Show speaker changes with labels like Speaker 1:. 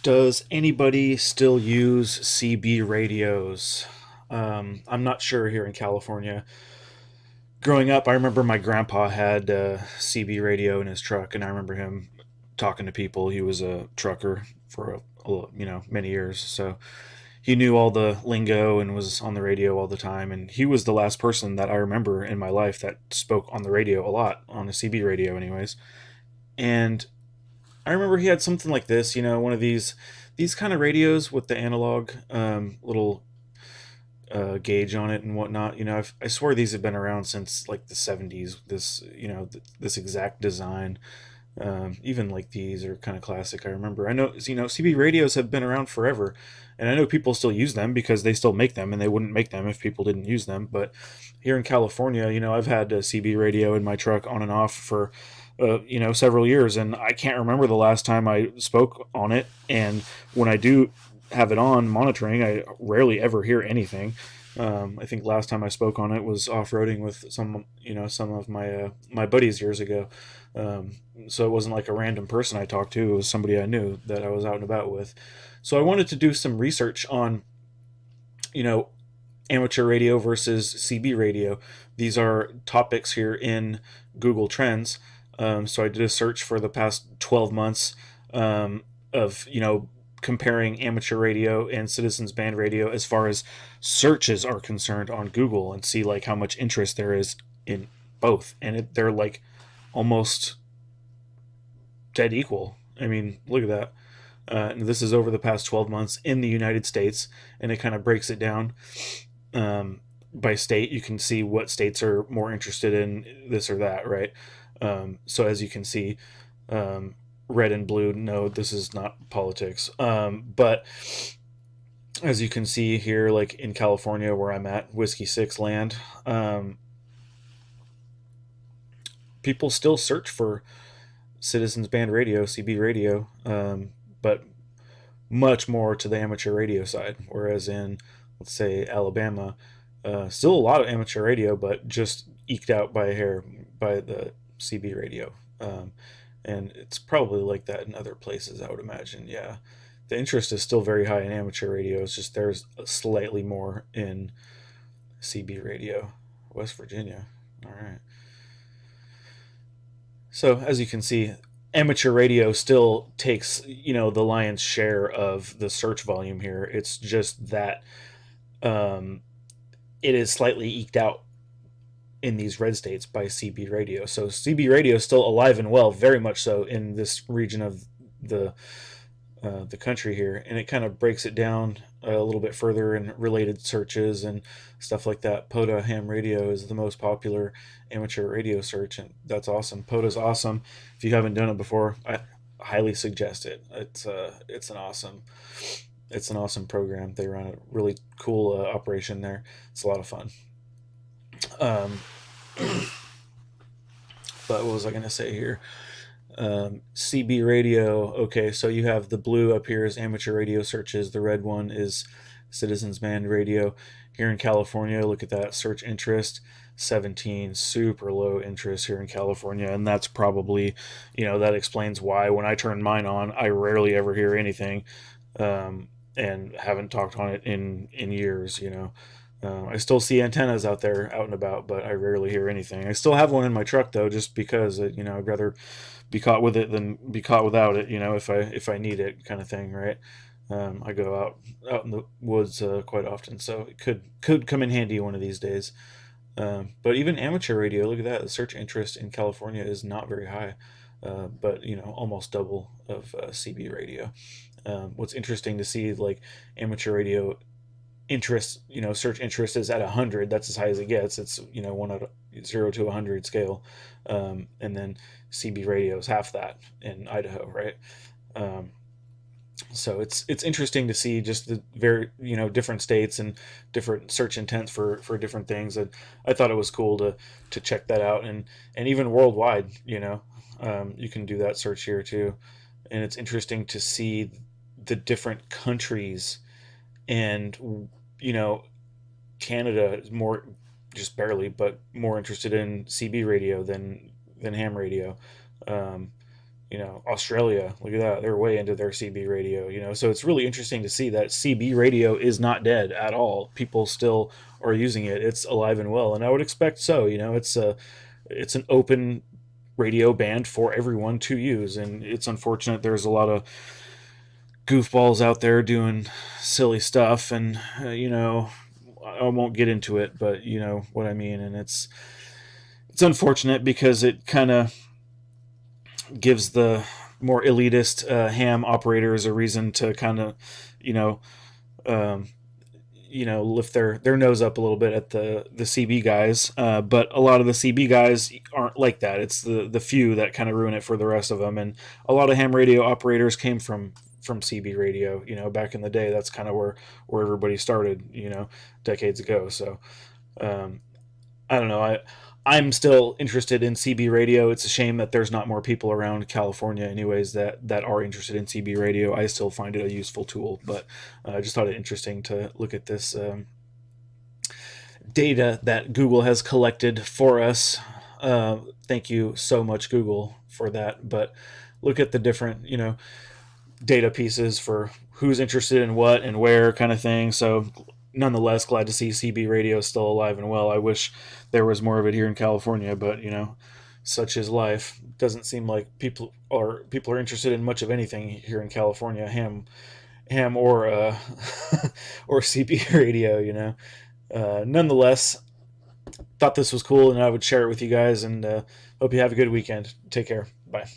Speaker 1: Does anybody still use CB radios? I'm not sure here in California. Growing up, I remember my grandpa had a CB radio in his truck, and I remember him talking to people. He was a trucker for many years, so he knew all the lingo and was on the radio all the time. And he was the last person that I remember in my life that spoke on the radio a lot, on a CB radio, anyways. And I remember he had something like this, one of these kind of radios with the analog little gauge on it and whatnot. I swear these have been around since like the '70s. This exact design. Even like these are kind of classic. I remember. I know CB radios have been around forever, and I know people still use them because they still make them, and they wouldn't make them if people didn't use them. But here in California, I've had a CB radio in my truck on and off for several years, and I can't remember the last time I spoke on it. And when I do have it on monitoring, I rarely ever hear anything. I think last time I spoke on it was off roading with some of my buddies years ago. So it wasn't like a random person I talked to; it was somebody I knew that I was out and about with. So I wanted to do some research on you know amateur radio versus CB radio. These are topics here in Google Trends. So I did a search for the past 12 months of comparing amateur radio and citizens band radio as far as searches are concerned on Google, and see like how much interest there is in both. And they're like almost dead equal. I mean, look at that. And this is over the past 12 months in the United States, and it kind of breaks it down by state. You can see what states are more interested in this or that, right? So as you can see, red and blue, no, this is not politics. But as you can see here, like in California where I'm at, Whiskey Six land, people still search for Citizens Band Radio, CB radio, but much more to the amateur radio side. Whereas in, let's say, Alabama, still a lot of amateur radio, but just eked out by a hair by the CB radio. And it's probably like that in other places, I would imagine. Yeah, the interest is still very high in amateur radio. It's just there's slightly more in CB radio. West Virginia. All right. So as you can see, amateur radio still takes the lion's share of the search volume here. It's just that um, it is slightly eked out in these red states by CB radio. So CB radio is still alive and well, very much so, in this region of the country here, and it kind of breaks it down a little bit further in related searches and stuff like that. POTA ham radio is the most popular amateur radio search, and that's awesome. POTA's awesome. If you haven't done it before, I highly suggest it. It's an awesome program. They run a really cool operation there. It's a lot of fun. Um, but what was I going to say here? CB radio. Okay, so you have the blue up here is amateur radio searches. The red one is Citizens Band Radio. Here in California, look at that search interest. 17, super low interest here in California, and that's probably, that explains why when I turn mine on, I rarely ever hear anything, and haven't talked on it in years. I still see antennas out there, out and about, but I rarely hear anything. I still have one in my truck though, just because I'd rather be caught with it than be caught without it. If I need it, kind of thing, right? I go out in the woods quite often, so it could come in handy one of these days. But even amateur radio, look at that. The search interest in California is not very high, but almost double of CB radio. What's interesting to see, like amateur radio interest, search interest is at 100. That's as high as it gets. It's one out of 0 to 100 scale, and then CB radio is half that in Idaho, right? Um, so it's interesting to see just the very different states and different search intents for different things, and I thought it was cool to check that out, and even worldwide, you can do that search here too, and it's interesting to see the different countries. And Canada is more, just barely, but more interested in CB radio than ham radio. um, Australia, look at that, they're way into their CB radio. So it's really interesting to see that CB radio is not dead at all. People still are using it. It's alive and well, and I would expect so. It's an open radio band for everyone to use, and it's unfortunate there's a lot of goofballs out there doing silly stuff, and I won't get into it, but you know what I mean. And it's unfortunate because it kind of gives the more elitist ham operators a reason to kind of, you know, um, lift their nose up a little bit at the CB guys. But a lot of the CB guys aren't like that. It's the few that kind of ruin it for the rest of them. And a lot of ham radio operators came from CB radio. Back in the day, that's kind of where everybody started. Decades ago. So I don't know. I'm still interested in CB radio. It's a shame that there's not more people around California, anyways, that are interested in CB radio. I still find it a useful tool, but I just thought it interesting to look at this data that Google has collected for us. Thank you so much, Google, for that. But look at the different, data pieces for who's interested in what and where, kind of thing. So nonetheless, glad to see CB radio still alive and well. I wish there was more of it here in California, but such is life. Doesn't seem like people are interested in much of anything here in California, ham or or CB radio. Nonetheless, thought this was cool, and I would share it with you guys. And hope you have a good weekend. Take care. Bye.